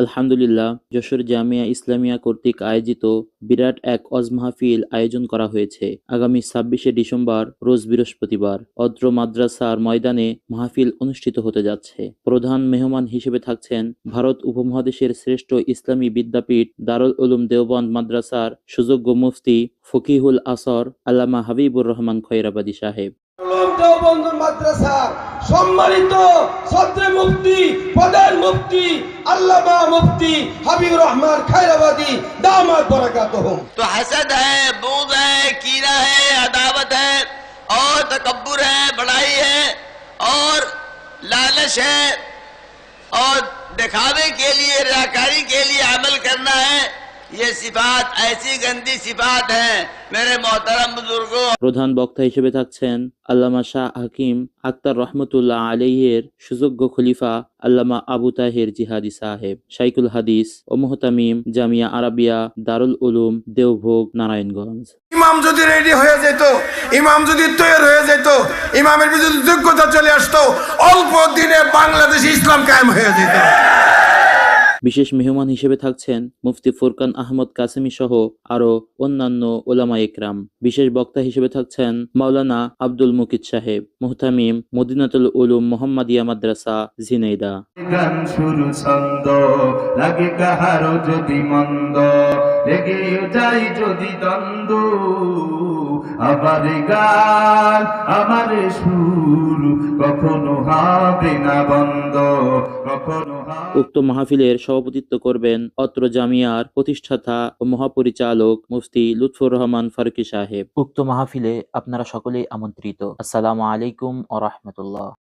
আলহামদুলিল্লাহ, যশোর জামিয়া ইসলামিয়া কর্তৃক আয়োজিত বিরাট এক ওয়াজ মাহফিল আয়োজন করা হয়েছে। আগামী ২৬শে ডিসেম্বর রোজ বৃহস্পতিবার অত্র মাদ্রাসার ময়দানে মাহফিল অনুষ্ঠিত হতে যাচ্ছে। প্রধান মেহমান হিসেবে থাকছেন ভারত উপমহাদেশের শ্রেষ্ঠ ইসলামী বিদ্যাপীঠ দারুল উলুম দেওবন্দ মাদ্রাসার সুযোগ্য মুফতি ফকিহুল আসর আল্লামা হাবিবুর রহমান খৈরাবাদী সাহেব। দেওবন্দ মাদ্রাসার সম্মানিত সদরে মুফতি, প্রধান মুফতি আল্লামা মুফতি হাবিবুর রহমান খৈরাবাদী দামাত বরকাতুহুম। तो हसद है, बूद है, कीना है, अदावत है और तकब्बुर है, बड़ाई है और लालच है और दिखावे के लिए, रियाकारी के लिए अमल करना है। ये सिफात ऐसी गंदी सिफात है मेरे मोहतरम बुजुर्गों। প্রধান বক্তা হিসেবে থাকছেন আল্লামা শাহ হাকিম আক্তার রহমতুল্লাহ আলাইহির সুযোগ্য খলিফা আল্লামা আবু তাহের জিহাদি সাহেব, শাইখুল হাদিস ও মুহতামিম জামিয়া আরাবিয়া দারুল উলুম দেওভোগ নারায়ণগঞ্জ। ইমাম যদি রেডি হয়ে যেত, ইমাম যদি তৈরি হয়ে যেত, ইমামের যদি যোগ্যতা চলে আসতো, অল্প দিনে বাংলাদেশে ইসলাম কায়েম হয়ে যেত। বিশেষ মেহমান হিসেবে থাকছেন মুফতি ফুরকান আহমদ কাসেমি সহ আরো অন্যান্য ওলামা ইকরাম। বিশেষ বক্তা হিসেবে থাকছেন মাওলানা আব্দুল মুকিত সাহেব, মুহতামিম মদিনাতুল উলুম মোহাম্মদিয়া মাদ্রাসা ঝিনাইদহ। গান শুরু ছন্দ লাগে কাহারো যদি মন্দ, লেগে যাই যদি দ্বন্দ্ব, আবার গান আমার সুর কখনো হবে না বন্ধ, কখনো উক্ত মাহফিলের সভাপতিত্ব করবেন অত্র জামিয়ার প্রতিষ্ঠাতা ও মহাপরিচালক মুফতি লুৎফর রহমান ফারুকী সাহেব। উক্ত মাহফিলে আপনারা সকলেই আমন্ত্রিত। আসসালামু আলাইকুম ওয়া রাহমাতুল্লাহ।